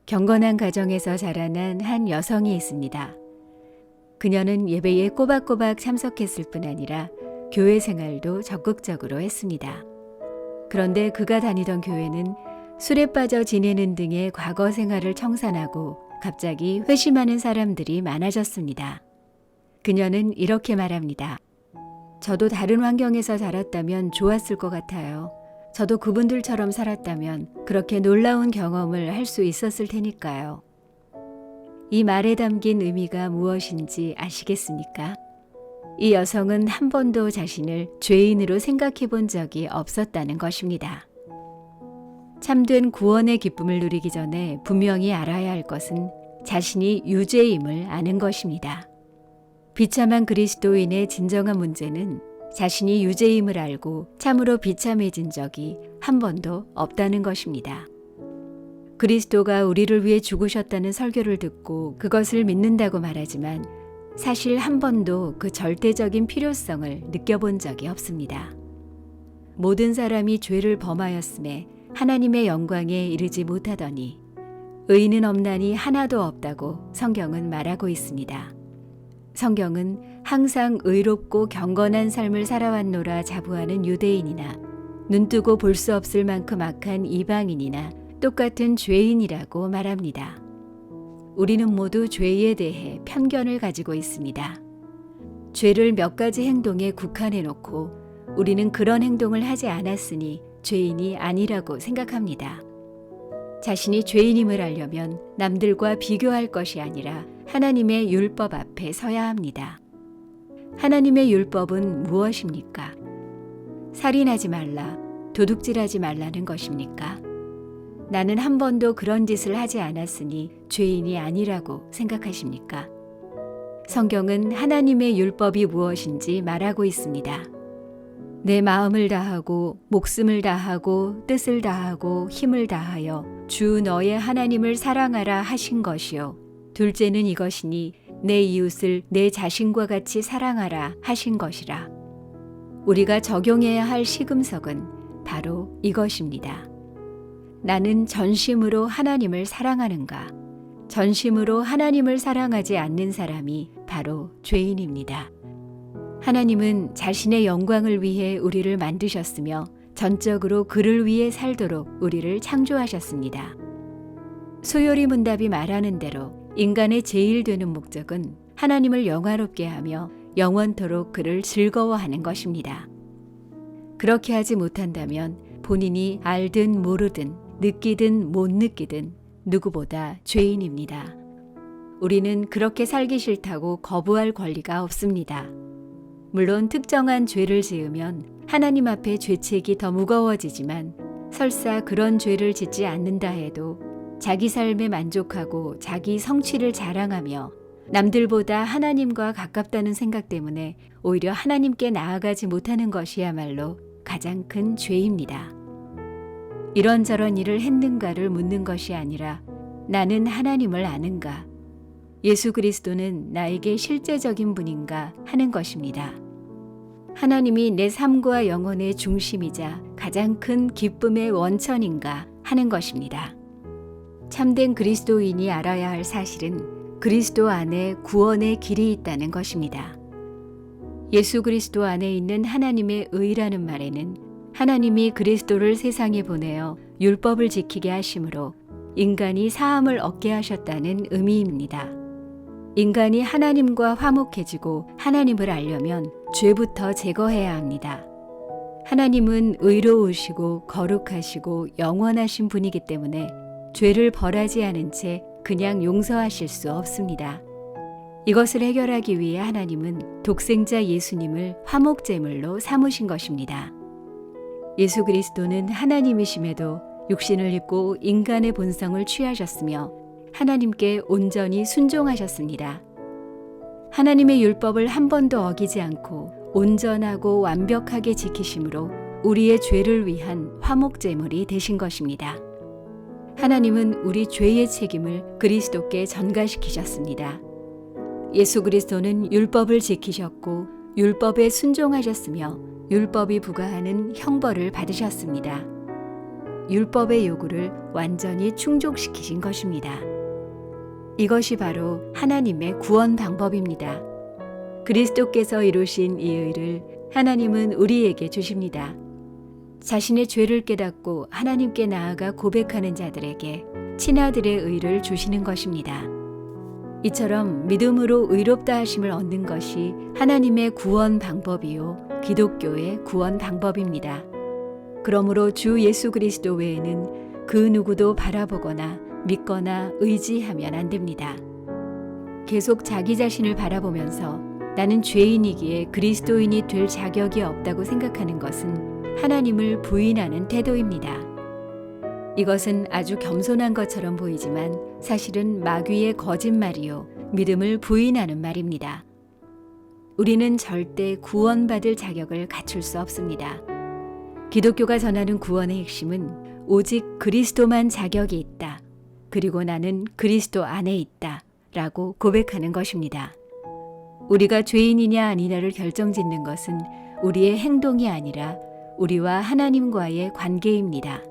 경건한 가정에서 자라난 한 여성이 있습니다. 그녀는 예배에 꼬박꼬박 참석했을 뿐 아니라 교회 생활도 적극적으로 했습니다. 그런데 그가 다니던 교회는 술에 빠져 지내는 등의 과거 생활을 청산하고 갑자기 회심하는 사람들이 많아졌습니다. 그녀는 이렇게 말합니다. 저도 다른 환경에서 자랐다면 좋았을 것 같아요. 저도 그분들처럼 살았다면 그렇게 놀라운 경험을 할 수 있었을 테니까요. 이 말에 담긴 의미가 무엇인지 아시겠습니까? 이 여성은 한 번도 자신을 죄인으로 생각해 본 적이 없었다는 것입니다. 참된 구원의 기쁨을 누리기 전에 분명히 알아야 할 것은 자신이 유죄임을 아는 것입니다. 비참한 그리스도인의 진정한 문제는 자신이 유죄임을 알고 참으로 비참해진 적이 한 번도 없다는 것입니다. 그리스도가 우리를 위해 죽으셨다는 설교를 듣고 그것을 믿는다고 말하지만 사실 한 번도 그 절대적인 필요성을 느껴본 적이 없습니다. 모든 사람이 죄를 범하였음에 하나님의 영광에 이르지 못하더니 의인은 없나니 하나도 없다고 성경은 말하고 있습니다. 성경은 항상 의롭고 경건한 삶을 살아왔노라 자부하는 유대인이나 눈뜨고 볼 수 없을 만큼 악한 이방인이나 똑같은 죄인이라고 말합니다. 우리는 모두 죄에 대해 편견을 가지고 있습니다. 죄를 몇 가지 행동에 국한해 놓고 우리는 그런 행동을 하지 않았으니 죄인이 아니라고 생각합니다. 자신이 죄인임을 알려면 남들과 비교할 것이 아니라 하나님의 율법 앞에 서야 합니다. 하나님의 율법은 무엇입니까? 살인하지 말라, 도둑질하지 말라는 것입니까? 나는 한 번도 그런 짓을 하지 않았으니 죄인이 아니라고 생각하십니까? 성경은 하나님의 율법이 무엇인지 말하고 있습니다. 내 마음을 다하고 목숨을 다하고 뜻을 다하고 힘을 다하여 주 너의 하나님을 사랑하라 하신 것이요. 둘째는 이것이니 내 이웃을 내 자신과 같이 사랑하라 하신 것이라. 우리가 적용해야 할 시금석은 바로 이것입니다. 나는 전심으로 하나님을 사랑하는가? 전심으로 하나님을 사랑하지 않는 사람이 바로 죄인입니다. 하나님은 자신의 영광을 위해 우리를 만드셨으며 전적으로 그를 위해 살도록 우리를 창조하셨습니다. 소요리 문답이 말하는 대로 인간의 제일 되는 목적은 하나님을 영화롭게 하며 영원토록 그를 즐거워하는 것입니다. 그렇게 하지 못한다면 본인이 알든 모르든 느끼든 못 느끼든 누구보다 죄인입니다. 우리는 그렇게 살기 싫다고 거부할 권리가 없습니다. 물론 특정한 죄를 지으면 하나님 앞에 죄책이 더 무거워지지만 설사 그런 죄를 짓지 않는다 해도 자기 삶에 만족하고 자기 성취를 자랑하며 남들보다 하나님과 가깝다는 생각 때문에 오히려 하나님께 나아가지 못하는 것이야말로 가장 큰 죄입니다. 이런저런 일을 했는가를 묻는 것이 아니라 나는 하나님을 아는가? 예수 그리스도는 나에게 실제적인 분인가 하는 것입니다. 하나님이 내 삶과 영혼의 중심이자 가장 큰 기쁨의 원천인가 하는 것입니다. 참된 그리스도인이 알아야 할 사실은 그리스도 안에 구원의 길이 있다는 것입니다. 예수 그리스도 안에 있는 하나님의 의라는 말에는 하나님이 그리스도를 세상에 보내어 율법을 지키게 하심으로 인간이 사함을 얻게 하셨다는 의미입니다. 인간이 하나님과 화목해지고 하나님을 알려면 죄부터 제거해야 합니다. 하나님은 의로우시고 거룩하시고 영원하신 분이기 때문에 죄를 벌하지 않은 채 그냥 용서하실 수 없습니다. 이것을 해결하기 위해 하나님은 독생자 예수님을 화목제물로 삼으신 것입니다. 예수 그리스도는 하나님이심에도 육신을 입고 인간의 본성을 취하셨으며 하나님께 온전히 순종하셨습니다. 하나님의 율법을 한 번도 어기지 않고 온전하고 완벽하게 지키심으로 우리의 죄를 위한 화목제물이 되신 것입니다. 하나님은 우리 죄의 책임을 그리스도께 전가시키셨습니다. 예수 그리스도는 율법을 지키셨고 율법에 순종하셨으며 율법이 부과하는 형벌을 받으셨습니다. 율법의 요구를 완전히 충족시키신 것입니다. 이것이 바로 하나님의 구원 방법입니다. 그리스도께서 이루신 이 의를 하나님은 우리에게 주십니다. 자신의 죄를 깨닫고 하나님께 나아가 고백하는 자들에게 친아들의 의를 주시는 것입니다. 이처럼 믿음으로 의롭다 하심을 얻는 것이 하나님의 구원 방법이요 기독교의 구원 방법입니다. 그러므로 주 예수 그리스도 외에는 그 누구도 바라보거나 믿거나 의지하면 안 됩니다. 계속 자기 자신을 바라보면서 나는 죄인이기에 그리스도인이 될 자격이 없다고 생각하는 것은 하나님을 부인하는 태도입니다. 이것은 아주 겸손한 것처럼 보이지만 사실은 마귀의 거짓말이요 믿음을 부인하는 말입니다. 우리는 절대 구원받을 자격을 갖출 수 없습니다. 기독교가 전하는 구원의 핵심은 오직 그리스도만 자격이 있다. 그리고 나는 그리스도 안에 있다. 라고 고백하는 것입니다. 우리가 죄인이냐 아니냐를 결정짓는 것은 우리의 행동이 아니라 우리와 하나님과의 관계입니다.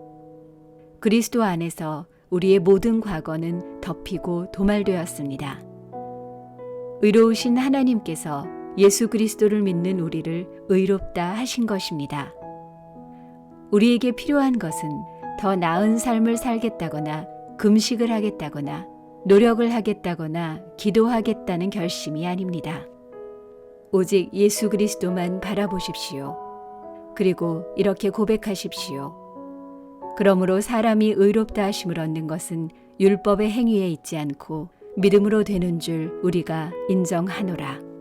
그리스도 안에서 우리의 모든 과거는 덮이고 도말되었습니다. 의로우신 하나님께서 예수 그리스도를 믿는 우리를 의롭다 하신 것입니다. 우리에게 필요한 것은 더 나은 삶을 살겠다거나 금식을 하겠다거나 노력을 하겠다거나 기도하겠다는 결심이 아닙니다. 오직 예수 그리스도만 바라보십시오. 그리고 이렇게 고백하십시오. 그러므로 사람이 의롭다 하심을 얻는 것은 율법의 행위에 있지 않고 믿음으로 되는 줄 우리가 인정하노라.